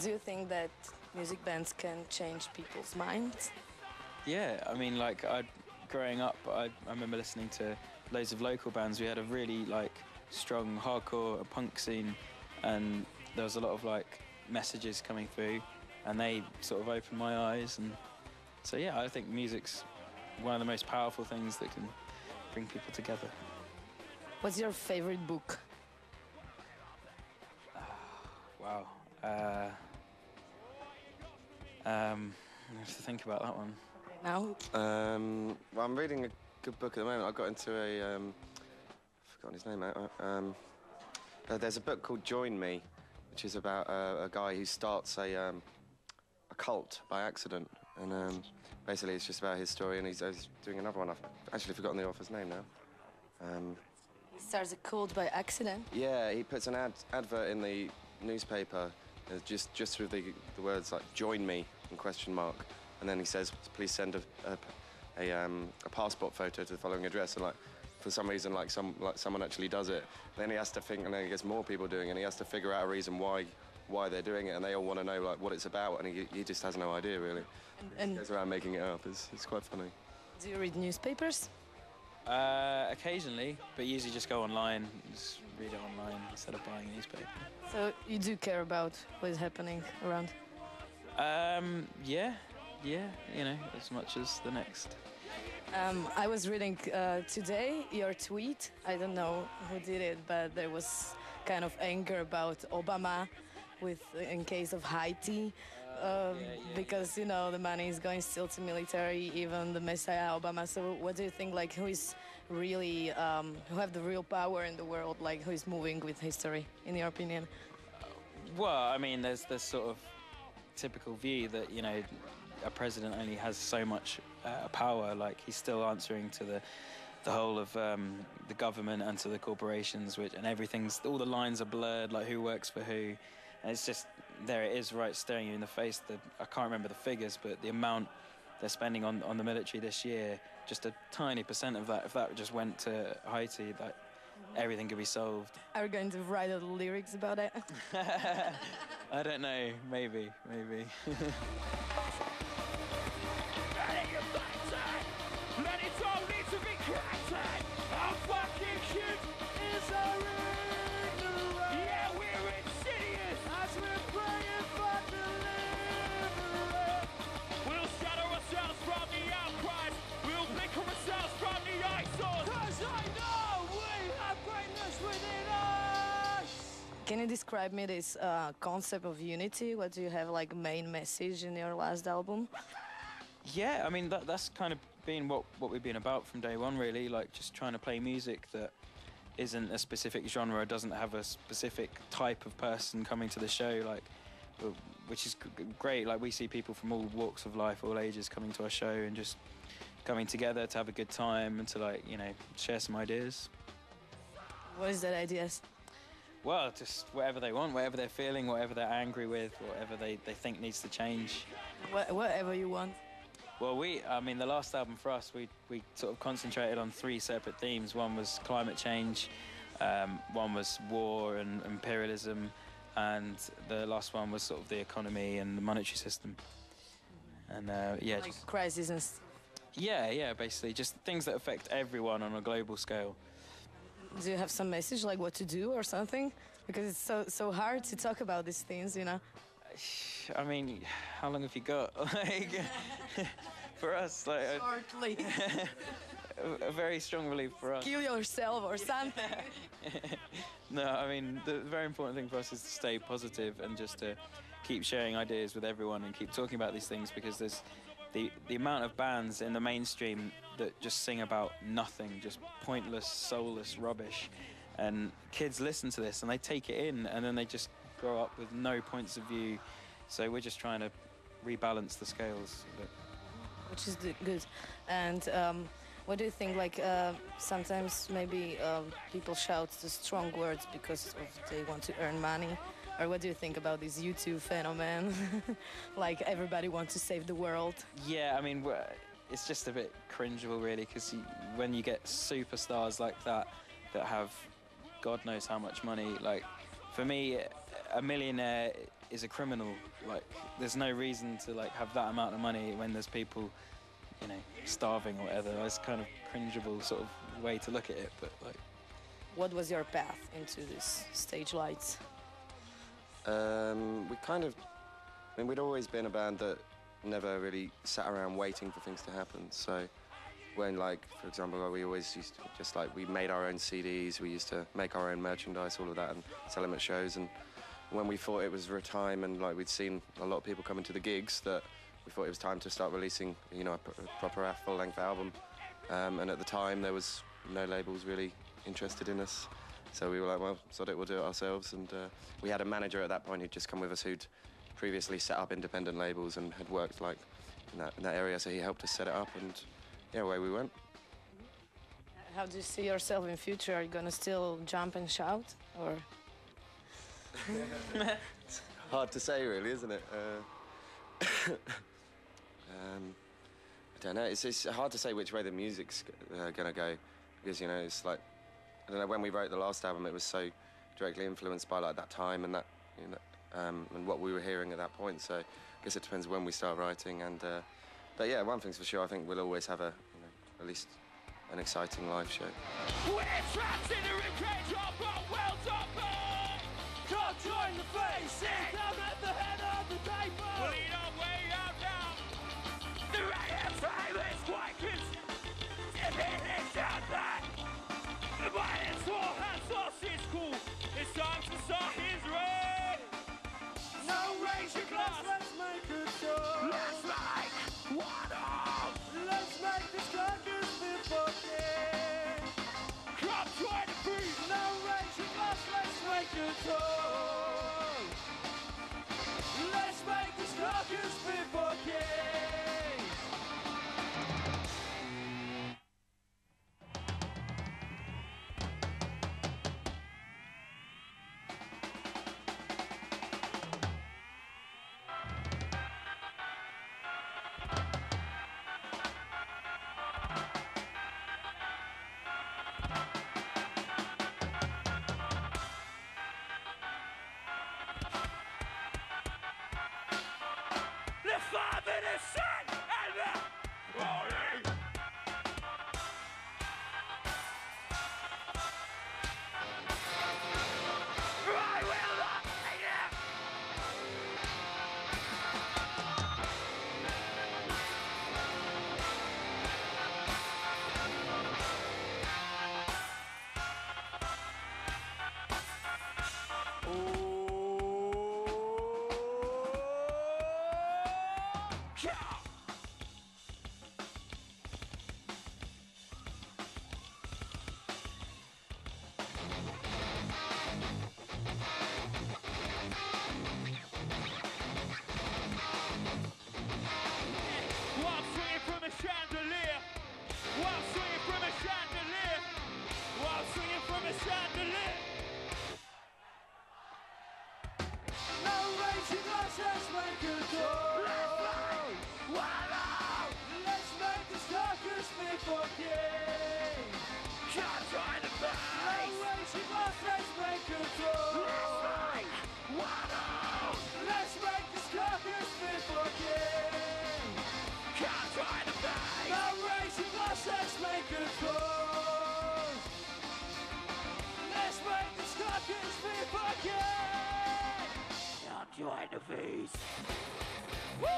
Do you think that music bands can change people's minds? Yeah, I mean, like, growing up, I remember listening to loads of local bands. We had a really, like, strong hardcore punk scene, and there was a lot of, like, messages coming through, and they sort of opened my eyes. And so, yeah, I think music's one of the most powerful things that can bring people together. What's your favorite book? Wow. I have to think about that one. Now? Well, I'm reading a good book at the moment. I got into I've forgotten his name now. There's a book called Join Me, which is about a guy who starts a cult by accident. And basically it's just about his story, and he's doing another one. I've actually forgotten the author's name now. He starts a cult by accident? Yeah, he puts an advert in the newspaper, just through the words like "Join me" in question mark, and then he says, "Please send a passport photo to the following address." And like, for some reason, someone actually does it. Then he has to think, and then he gets more people doing it, and he has to figure out a reason why they're doing it, and they all want to know like what it's about, and he just has no idea really. And he goes around making it up. It's quite funny. Do you read newspapers? Occasionally, but usually just go online, just read it online instead of buying a newspaper. So you do care about what is happening around? Yeah, you know, as much as the next. I was reading today your tweet. I don't know who did it, but there was kind of anger about Obama in case of Haiti. Because, you know, the money is going still to military, even the Messiah Obama. So what do you think, like, who is really, who have the real power in the world, like, who is moving with history, in your opinion? Well, I mean, there's this sort of typical view that, you know, a president only has so much power, like, he's still answering to the whole of the government and to the corporations, and all the lines are blurred, like, who works for who. And it's just, there it is, right, staring you in the face. I can't remember the figures, but the amount they're spending on the military this year, just a tiny percent of that, if that just went to Haiti, like, everything could be solved. Are you going to write the lyrics about it? I don't know, maybe. Can you describe me this concept of unity? What do you have like main message in your last album? Yeah, I mean that's kind of been what we've been about from day one, really. Like, just trying to play music that isn't a specific genre, doesn't have a specific type of person coming to the show, like, which is great. Like, we see people from all walks of life, all ages coming to our show and just coming together to have a good time and to, like, you know, share some ideas. What is that ideas? Well, just whatever they want, whatever they're feeling, whatever they're angry with, whatever they think needs to change. Whatever you want. Well, I mean, the last album for us, we sort of concentrated on 3 separate themes. One was climate change, one was war and imperialism, and the last one was sort of the economy and the monetary system. And yeah, like crisis and yeah, basically just things that affect everyone on a global scale. Do you have some message, like what to do or something? Because it's so hard to talk about these things, you know. I mean, how long have you got? Like, for us, like, shortly. A very strong belief for us. Kill yourself or something. No, I mean, the very important thing for us is to stay positive and just to keep sharing ideas with everyone and keep talking about these things, because there's the amount of bands in the mainstream that just sing about nothing, just pointless, soulless rubbish. And kids listen to this and they take it in, and then they just grow up with no points of view. So we're just trying to rebalance the scales a bit. Which is good. And what do you think, like, sometimes maybe people shout the strong words because they want to earn money? Or what do you think about this YouTube phenomenon? Like, everybody wants to save the world. Yeah, I mean, it's just a bit cringeable, really, because when you get superstars like that have God knows how much money, like, for me, a millionaire is a criminal. Like, there's no reason to like have that amount of money when there's people, you know, starving or whatever. It's kind of cringeable sort of way to look at it, but like. What was your path into this stage lights? We kind of, I mean, we'd always been a band that never really sat around waiting for things to happen. So when, like, for example, we always used to just like, we made our own CDs, we used to make our own merchandise, all of that, and sell them at shows. And when we thought it was time, and like we'd seen a lot of people coming to the gigs, that we thought it was time to start releasing, you know, a proper full-length album. And at the time, there was no labels really interested in us. So we were like, well, sod it, we'll do it ourselves. And we had a manager at that point who'd just come with us, who'd previously set up independent labels and had worked like in that area, so he helped us set it up, and yeah, away we went. How do you see yourself in future? Are you gonna still jump and shout, or? Hard to say, really, isn't it? I don't know. It's hard to say which way the music's gonna go, because, you know, it's like, I don't know, when we wrote the last album, it was so directly influenced by like that time and that, you know, and what we were hearing at that point. So I guess it depends when we start writing. And but yeah, one thing's for sure, I think we'll always have a, you know, at least an exciting live show. We're trapped in the ribcage of our world's open. Can't join the face, sit down at the head of the table. We'll lead our way out now. The rate of time is quite consistent. It's out back. The violence war has lost its cool. It's time to start his reign. No raise your glass, let's make a show. Let's make one off. Let's make this carcass fit for king. Come join the beat. No raise your glass, let's make a show. Let's make this carcass fit for king. The Father, the Son, and the Holy. I will not hate him. While swinging from a chandelier, while swinging from a chandelier, while swinging from a chandelier. No raging glass, let's make a door. Let's make one out. Let's make this carcass fit for king. Can't try to face. No raging glass, let's make a door. Let's make one out. Let's make this carcass fit for king. Can't try to face. No raging glass, let's make a door. Let's make this carcass fit for king. Now join the feast. Woo!